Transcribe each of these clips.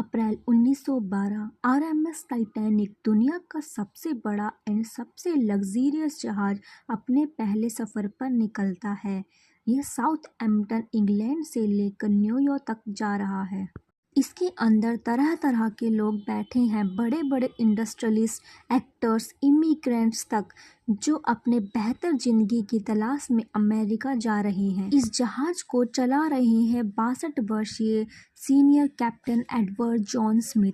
अप्रैल 1912 RMS Titanic दुनिया का सबसे बड़ा एंड सबसे लग्जरियस जहाज अपने पहले सफ़र पर निकलता है। यह साउथहैम्पटन इंग्लैंड से लेकर न्यूयॉर्क तक जा रहा है। इसके अंदर तरह तरह के लोग बैठे हैं, बड़े बड़े इंडस्ट्रियलिस्ट, एक्टर्स, इमिग्रेंट्स तक, जो अपने बेहतर जिंदगी की तलाश में अमेरिका जा रहे हैं। इस जहाज को चला रहे हैं 62 वर्षीय senior captain Edward John Smith.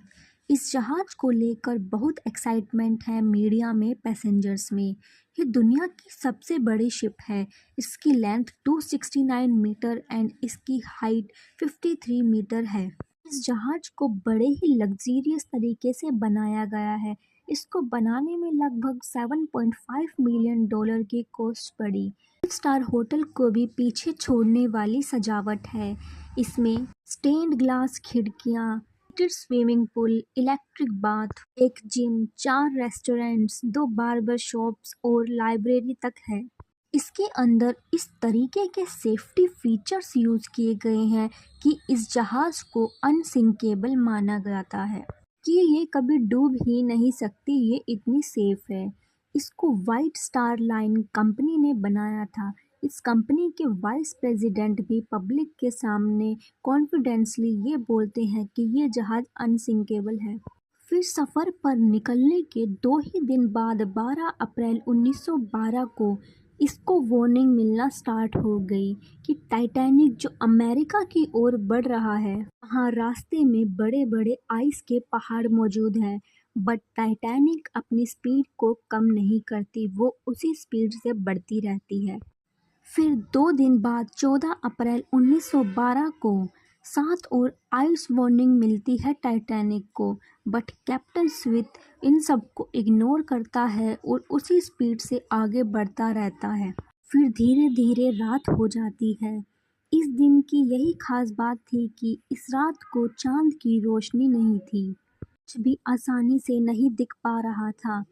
इस जहाज को लेकर बहुत एक्साइटमेंट है मीडिया में, पैसेंजर्स में। ये दुनिया की सबसे बड़ी शिप है। इसकी लेंथ 269 मीटर एंड इसकी हाइट 53 मीटर है। इस जहाज को बड़े ही लग्जरियस तरीके से बनाया गया है। इसको बनाने में लगभग $7.5 मिलियन की कॉस्ट पड़ी। 5 स्टार होटल को भी पीछे छोड़ने वाली सजावट है। इसमें स्टेन्ड ग्लास खिड़कियां, heated swimming pool, electric bath, एक जिम, 4 रेस्टोरेंट्स, 2 बार्बर शॉप्स और लाइब्रेरी तक है। इसके अंदर इस तरीके के सेफ्टी फीचर्स यूज़ किए गए हैं कि इस जहाज़ को अनसिंकेबल माना जाता है कि ये कभी डूब ही नहीं सकती, ये इतनी सेफ है। इसको वाइट स्टार लाइन कंपनी ने बनाया था। इस कंपनी के वाइस प्रेसिडेंट भी पब्लिक के सामने कॉन्फिडेंसली ये बोलते हैं कि ये जहाज़ अनसिंकेबल है। फिर सफ़र पर निकलने के 2 ही दिन बाद 12 अप्रैल 1912 को इसको वार्निंग मिलना स्टार्ट हो गई कि टाइटैनिक जो अमेरिका की ओर बढ़ रहा है, वहाँ रास्ते में बड़े बड़े आइस के पहाड़ मौजूद हैं। बट टाइटैनिक अपनी स्पीड को कम नहीं करती, वो उसी स्पीड से बढ़ती रहती है। फिर 2 दिन बाद 14 अप्रैल 1912 को 7 और आइस वार्निंग मिलती है टाइटैनिक को, बट कैप्टन स्मिथ इन सबको इग्नोर करता है और उसी स्पीड से आगे बढ़ता रहता है। फिर धीरे धीरे रात हो जाती है। इस दिन की यही खास बात थी कि इस रात को चांद की रोशनी नहीं थी, कुछ भी आसानी से नहीं दिख पा रहा था।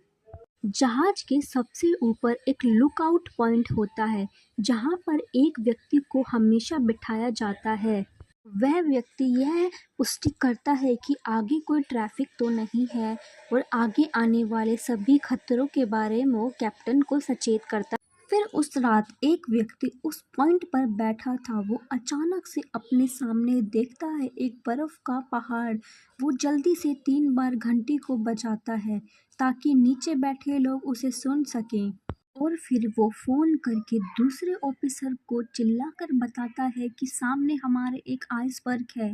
जहाज के सबसे ऊपर एक लुकआउट पॉइंट होता है, जहां पर एक व्यक्ति को हमेशा बिठाया जाता है। वह व्यक्ति यह पुष्टि करता है कि आगे कोई ट्रैफिक तो नहीं है और आगे आने वाले सभी खतरों के बारे में वो कैप्टन को सचेत करता है। फिर उस रात एक व्यक्ति उस पॉइंट पर बैठा था। वो अचानक से अपने सामने देखता है एक बर्फ का पहाड़। वो जल्दी से 3 बार घंटी को बजाता है ताकि नीचे बैठे लोग उसे सुन सकें, और फिर वो फ़ोन करके दूसरे ऑफिसर को चिल्लाकर बताता है कि सामने हमारे एक आइसबर्ग है।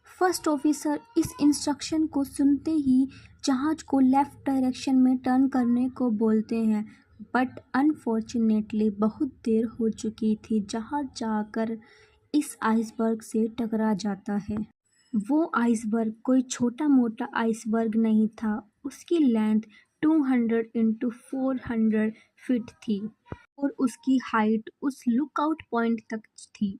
फर्स्ट ऑफिसर इस इंस्ट्रक्शन को सुनते ही जहाज को लेफ्ट डायरेक्शन में टर्न करने को बोलते हैं, बट अनफॉर्चुनेटली बहुत देर हो चुकी थी। जहाज जाकर इस आइसबर्ग से टकरा जाता है। वो आइसबर्ग कोई छोटा मोटा आइसबर्ग नहीं था। उसकी लेंथ 200 इंटू 400 फीट थी और उसकी हाइट उस लुकआउट पॉइंट तक थी।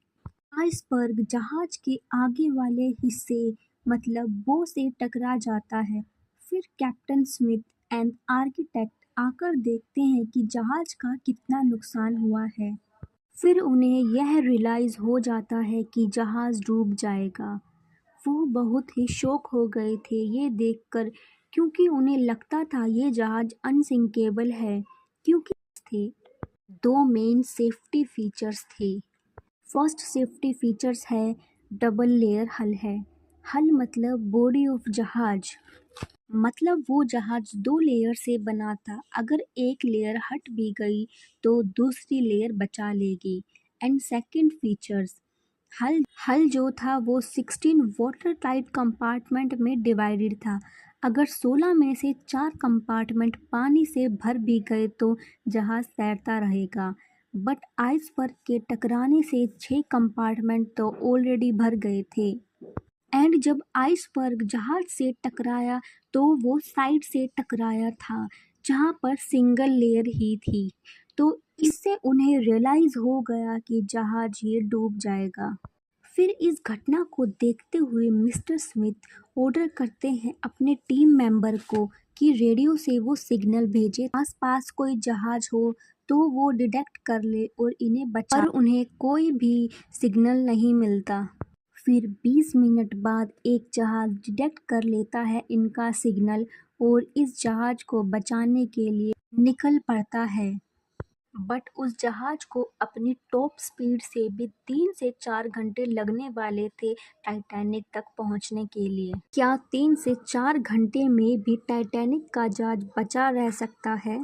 आइसबर्ग जहाज के आगे वाले हिस्से मतलब बो से टकरा जाता है। फिर कैप्टन स्मिथ एंड आर्किटेक्ट आकर देखते हैं कि जहाज का कितना नुकसान हुआ है। फिर उन्हें यह रियलाइज़ हो जाता है कि जहाज डूब जाएगा। वो बहुत ही शॉक हो गए थे ये देखकर, क्योंकि उन्हें लगता था ये जहाज अनसिंकेबल है। क्योंकि थे 2 मेन सेफ्टी फीचर्स थे। फर्स्ट सेफ्टी फीचर्स है डबल लेयर हल है। हल मतलब बॉडी ऑफ जहाज, मतलब वो जहाज 2 लेयर से बना था। अगर एक लेयर हट भी गई तो दूसरी लेयर बचा लेगी। एंड सेकंड फीचर्स, हल जो था वो 16 वाटर टाइट कंपार्टमेंट में डिवाइडेड था। अगर 16 में से 4 कंपार्टमेंट पानी से भर भी गए तो जहाज तैरता रहेगा। बट आइसबर्ग के टकराने से 6 कंपार्टमेंट तो ऑलरेडी भर गए थे। एंड जब आइसबर्ग जहाज से टकराया तो वो साइड से टकराया था, जहाँ पर सिंगल लेयर ही थी। तो इससे उन्हें रियलाइज़ हो गया कि जहाज ये डूब जाएगा। फिर इस घटना को देखते हुए मिस्टर स्मिथ ऑर्डर करते हैं अपने टीम मेंबर को कि रेडियो से वो सिग्नल भेजे, आसपास कोई जहाज हो तो वो डिटेक्ट कर ले और इन्हें बचा। पर उन्हें कोई भी सिग्नल नहीं मिलता। फिर 20 मिनट बाद एक जहाज डिटेक्ट कर लेता है इनका सिग्नल और इस जहाज को बचाने के लिए निकल पड़ता है। बट उस जहाज को अपनी टॉप स्पीड से भी 3 से 4 घंटे लगने वाले थे टाइटैनिक तक पहुंचने के लिए। क्या 3 से 4 घंटे में भी टाइटैनिक का जहाज बचा रह सकता है?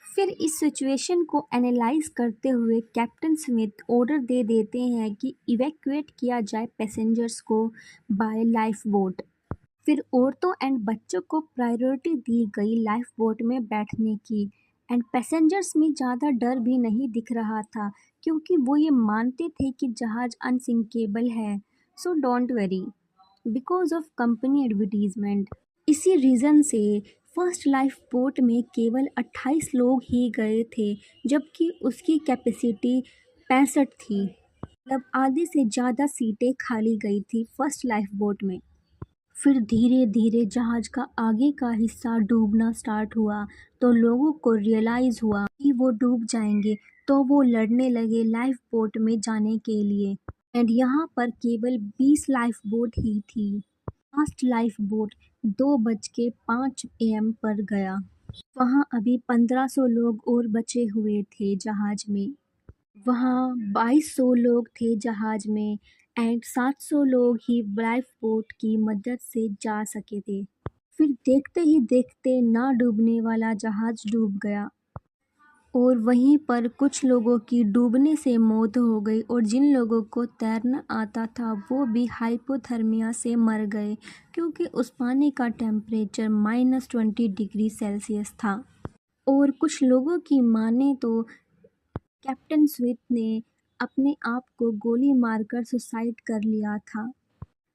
फिर इस सिचुएशन को एनालाइज करते हुए कैप्टन स्मिथ ऑर्डर दे देते हैं कि इवैक्यूएट किया जाए पैसेंजर्स को बाय लाइफ बोट। फिर औरतों एंड बच्चों को प्रायोरिटी दी गई लाइफ बोट में बैठने की एंड पैसेंजर्स में ज़्यादा डर भी नहीं दिख रहा था क्योंकि वो ये मानते थे कि जहाज़ अनसिंकेबल है। So don't worry because of company advertisement. इसी रीज़न से फर्स्ट लाइफ बोट में केवल 28 लोग ही गए थे जबकि उसकी कैपेसिटी 65 थी। मतलब आधे से ज़्यादा सीटें खाली गई थी फर्स्ट लाइफ बोट में। फिर धीरे धीरे जहाज का आगे का हिस्सा डूबना स्टार्ट हुआ तो लोगों को रियलाइज़ हुआ कि वो डूब जाएंगे, तो वो लड़ने लगे लाइफ बोट में जाने के लिए। एंड यहाँ पर केवल 20 लाइफ बोट ही थी। लास्ट लाइफ बोट 2:05 AM पर गया। वहाँ अभी 1500 लोग और बचे हुए थे जहाज में। वहाँ 2200 लोग थे जहाज में एंड 700 लोग ही लाइफ बोट की मदद से जा सके थे। फिर देखते ही देखते ना डूबने वाला जहाज डूब गया और वहीं पर कुछ लोगों की डूबने से मौत हो गई और जिन लोगों को तैरना आता था वो भी हाइपोथर्मिया से मर गए क्योंकि उस पानी का टेम्परेचर -20 डिग्री सेल्सियस था। और कुछ लोगों की माने तो कैप्टन स्मिथ ने अपने आप को गोली मारकर सुसाइड कर लिया था।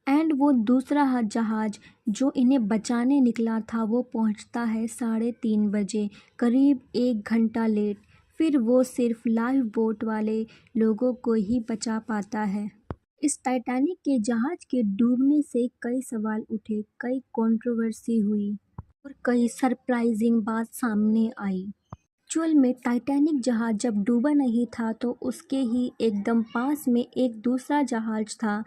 एंड वो दूसरा जहाज जो इन्हें बचाने निकला था वो पहुंचता है 3:30 बजे, करीब 1 घंटा लेट। फिर वो सिर्फ लाइफ बोट वाले लोगों को ही बचा पाता है। इस टाइटैनिक के जहाज के डूबने से कई सवाल उठे, कई कंट्रोवर्सी हुई और कई सरप्राइजिंग बात सामने आई। एक्चुअल में टाइटैनिक जहाज जब डूबा नहीं था तो उसके ही एकदम पास में एक दूसरा जहाज था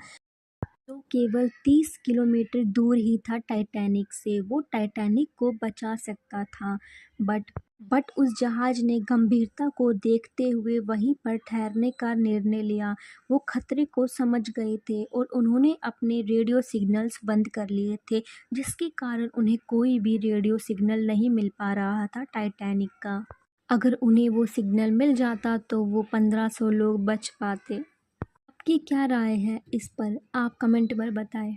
जो केवल 30 किलोमीटर दूर ही था टाइटैनिक से। वो टाइटैनिक को बचा सकता था बट उस जहाज ने गंभीरता को देखते हुए वहीं पर ठहरने का निर्णय लिया। वो खतरे को समझ गए थे और उन्होंने अपने रेडियो सिग्नल्स बंद कर लिए थे जिसके कारण उन्हें कोई भी रेडियो सिग्नल नहीं मिल पा रहा था टाइटैनिक का। अगर उन्हें वो सिग्नल मिल जाता तो वो 1500 लोग बच पाते। आपकी क्या राय है इस पर, आप कमेंट पर बताएं।